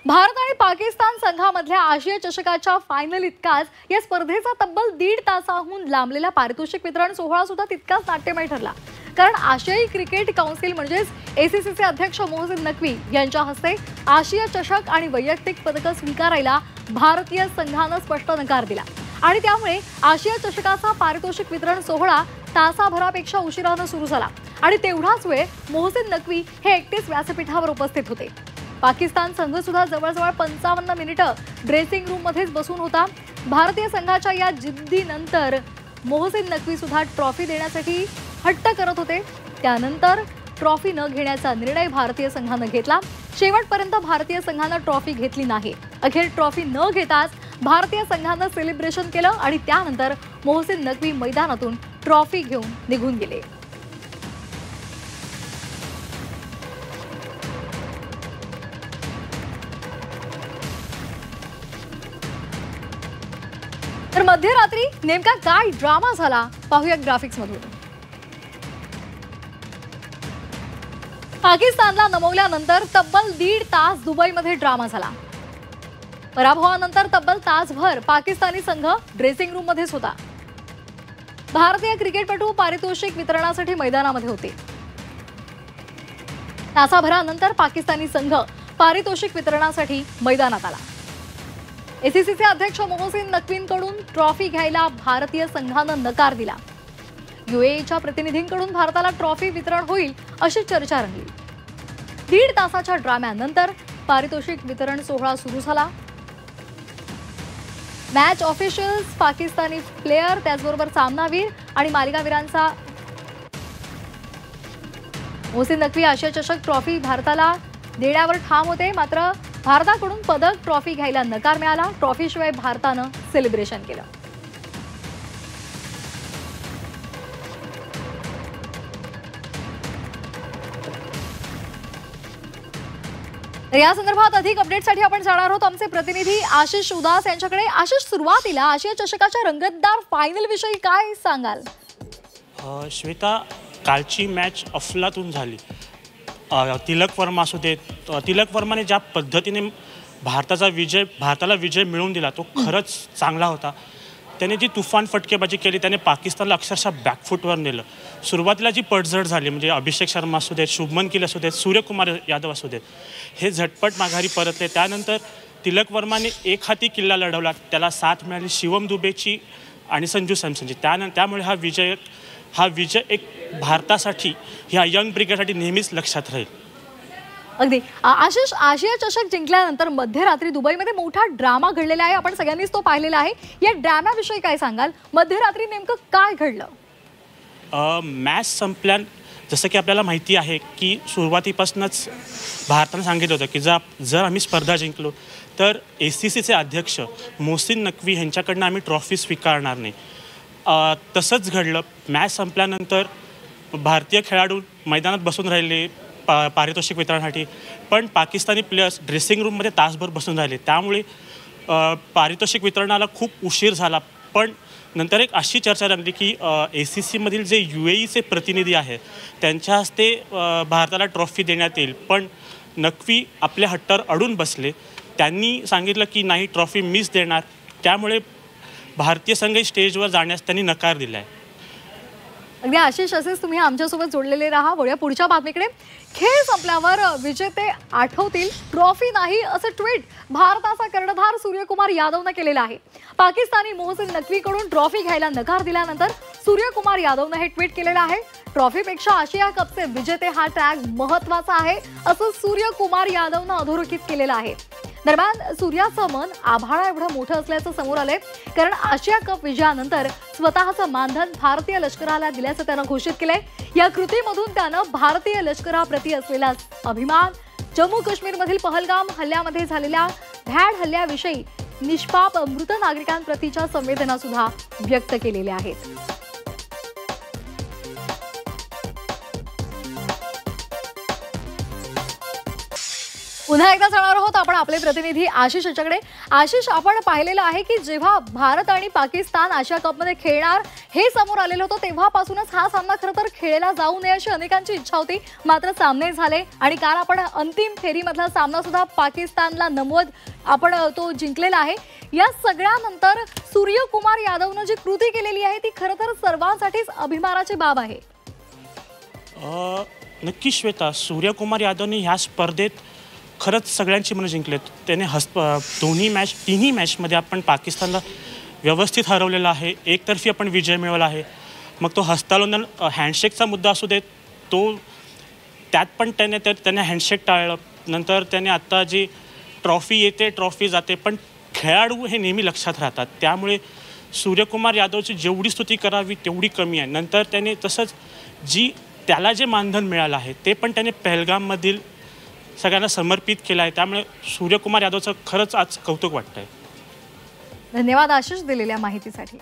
भारत आणि पाकिस्तान संघामधल्या आशिया चषकाच्या फायनल इतकाच या स्पर्धेचा तब्बल 1.5 तासाहून लांबलेला पारितोषिक वितरण सोहळा सुद्धा तितकाच नाट्यमय ठरला। कारण आशियाई क्रिकेट काउन्सिल म्हणजेच एसीसीचे अध्यक्ष मोहसिन नक्वी यांच्या हस्ते आशिया चषक आणि वैयक्तिक पदक स्वीकारायला भारतीय संघाने स्पष्ट नकार दिला आणि त्यामुळे आशिया चषकाचा पारितोषिक वितरण सोहळा तासाभरापेक्षा उशिराने सुरू झाला आणि तेवढाच वेळ मोहसिन नक्वी हे एकटेच व्यासपीठावर उपस्थित होते। पाकिस्तान संघ सुद्धा जवळजवळ 55 मिनिटं ड्रेसिंग रूम मध्येच बसून होता। भारतीय संघाच्या या जिद्दीनंतर मोहसिन नक्वी सुद्धा ट्रॉफी देण्यासाठी हट्ट करत होते। त्यानंतर ट्रॉफी न घेण्याचा निर्णय भारतीय संघाने घेतला। शेवटपर्यंत भारतीय संघाने ट्रॉफी घेतली नाही। अखेर ट्रॉफी न घेताच भारतीय संघाने सेलिब्रेशन केलं आणि त्यानंतर मोहसिन नक्वी मैदानातून ट्रॉफी घेऊन निघून गेले। तर मध्यरात्री नेमका काय ड्रामा झाला पाहूया ग्राफिक्स मधून। पाकिस्तानला नमवल्यानंतर तब्बल 1.5 तास दुबईमध्ये ड्रामा झाला। पराभवानंतर तब्बल तासभर पाकिस्तानी संघ ड्रेसिंग रूम मध्येच होता। भारतीय क्रिकेटपटू पारितोषिक वितरणासाठी मैदानामध्ये होते। तासाभरानंतर पाकिस्तानी संघ पारितोषिक वितरणासाठी मैदानात आला। एसीसीचे अध्यक्ष मोहसिन नक्वींकडून ट्रॉफी घ्यायला भारतीय संघाने नकार दिला। यूएईच्या प्रतिनिधींकडून भारताला ट्रॉफी वितरण होईल अशी चर्चा रंगली। 1.5 तासाच्या ड्राम्यानंतर पारितोषिक वितरण सोहळा सुरू झाला। मॅच ऑफिशियल्स, पाकिस्तानी प्लेयर, त्याचबरोबर सामनावीर आणि मालिकावीरांचा मोहसिन नक्वी आशिया चषक ट्रॉफी भारताला देण्यावर ठाम होते। मात्र भारताकडून पदक ट्रॉफी घ्यायला नकार मिळाला। ट्रॉफीशिवाय भारताने सेलिब्रेशन केलं। या संदर्भात अधिक अपडेटसाठी आपण जाणार आहोत आमचे प्रतिनिधी आशिष उदास यांच्याकडे। आशिष, सुरुवातीला आशिया चषकाच्या रंगतदार फायनल विषयी काय सांगाल? श्वेता, कालची मॅच अफलातून झाली। तिलक वर्मा असू देत, तिलक वर्माने ज्या पद्धतीने भारताला विजय मिळवून दिला तो खरंच चांगला होता। त्याने जी तुफान फटकेबाजी केली, त्याने पाकिस्तानला अक्षरशः बॅकफुटवर नेलं। सुरुवातीला जी पडझड झाली म्हणजे अभिषेक शर्मा असू देत, शुभमन गिल असू देत, सूर्यकुमार यादव असू देत, हे झटपट माघारी परतले। त्यानंतर तिलक वर्माने एक हाती किल्ला लढवला, त्याला साथ मिळाली शिवम दुबेची आणि संजू सॅमसनची। त्यामुळे हा विजय एक भारतासाठी, ह्या यंग ब्रिगेडसाठी नेहमीच लक्षात राहील। अगदी आशिष, आशिया चषक जिंकल्यानंतर मध्यरात्री दुबईमध्ये मोठा ड्रामा घडलेला आहे। आपण सगळ्यांनीच तो पाहिलेला आहे। या ड्राम्याविषयी काय सांगाल? मध्यरात्री नेमकं काय घडलं? मॅच संपल्यान जसं की आपल्याला माहिती आहे की सुरुवातीपासूनच भारताने सांगितलं होतं की जर आम्ही स्पर्धा जिंकलो तर एसीसीचे अध्यक्ष मोहसिन नक्वी यांच्याकडनं आम्ही ट्रॉफी स्वीकारणार नाही। तसंच घडलं। मॅच संपल्यानंतर भारतीय खेळाडू मैदानात बसून राहिले पारितोषिक वितरणासाठी, पण पाकिस्तानी प्लेयर्स ड्रेसिंग रूममध्ये तासभर बसून राहिले। त्यामुळे पारितोषिक वितरणाला खूप उशीर झाला। पण नंतर एक अशी चर्चा रंगली की एसीसीमधील जे यूएईचे प्रतिनिधी आहेत त्यांच्या हस्ते भारताला ट्रॉफी देण्यात येईल, पण नक्वी आपल्या हट्टावर अडून बसले। त्यांनी सांगितलं की नाही, ट्रॉफी मीच देणार। त्यामुळे भारतीय संघ स्टेजवर जाण्यास त्यांनी नकार दिला आहे। अगदी आशिष, असेच तुम्ही आमच्यासोबत जोडलेले राहा। वळूया पुढच्या बातमीकडे। खेळ संपल्यावर विजेते आठवतील, ट्रॉफी नाही असं ट्विट भारताचा कर्णधार सूर्यकुमार यादवने केलेलं आहे। पाकिस्तानी मोहसिन नक्वीकडून ट्रॉफी घ्यायला नकार दिल्यानंतर सूर्यकुमार यादवने हे ट्विट केलेलं आहे। ट्रॉफीपेक्षा आशिया कपचे विजेते हा टॅग महत्त्वाचा आहे असं सूर्यकुमार यादवने अधोरेखित केलेलं आहे। दरम्यान सूर्याचं मन आभाळा एवढं मोठं असल्याचं समोर आलंय, कारण आशिया कप विजयानंतर स्वतःचं मानधन भारतीय लष्कराला दिल्याचं त्यानं घोषित केलंय। या कृतीमधून त्यानं भारतीय लष्कराप्रती असलेला अभिमान, जम्मू काश्मीरमधील पहलगाम हल्ल्यामध्ये झालेल्या भ्याड हल्ल्याविषयी निष्पाप मृत नागरिकांप्रतीच्या संवेदना सुद्धा व्यक्त केलेल्या आहेत। पुन्हा एकदा जाणार आहोत आपण आपले प्रतिनिधी आशिष याच्याकडे. आशिष, आपण पाहिलेलं आहे की जेव्हा भारत आणि पाकिस्तान आशिया कपमध्ये खेळणार हे समोर आलेलं होतं तेव्हापासूनच हा सामना खरं तर खेळला जाऊ नये अशी अनेकांची इच्छा होती. मात्र सामने झाले आणि काल आपण अंतिम फेरीमधला सामना सुद्धा पाकिस्तानला नमवत आपण तो जिंकलेला आहे. या सगळ्यानंतर सूर्यकुमार यादवनं जी कृती केलेली आहे ती खरं तर सर्वांसाठीच अभिमानाची बाब आहे. नक्की श्वेता, सूर्यकुमार यादवने ह्या स्पर्धेत खरंच सगळ्यांची मनं जिंकलेत. त्याने तिन्ही मॅचमध्ये आपण पाकिस्तानला व्यवस्थित हरवलेलं आहे. एकतर्फी आपण विजय मिळवला आहे. मग तो हस्तांदोलन हँडशेकचा मुद्दा असू देत, त्यात पण त्याने हँडशेक टाळलं. नंतर त्याने आत्ता जी ट्रॉफी येते ट्रॉफी जाते, पण खेळाडू हे नेहमी लक्षात राहतात. त्यामुळे सूर्यकुमार यादवची जेवढी स्तुती करावी तेवढी कमी आहे. नंतर त्याने तसंच त्याला जे मानधन मिळालं आहे ते पण त्याने पहलगाममधील सगळ्यांना समर्पित केलं आहे. त्यामुळे सूर्यकुमार यादवचं खरंच आज कौतुक वाटतंय. धन्यवाद आशिष दिलेल्या माहितीसाठी.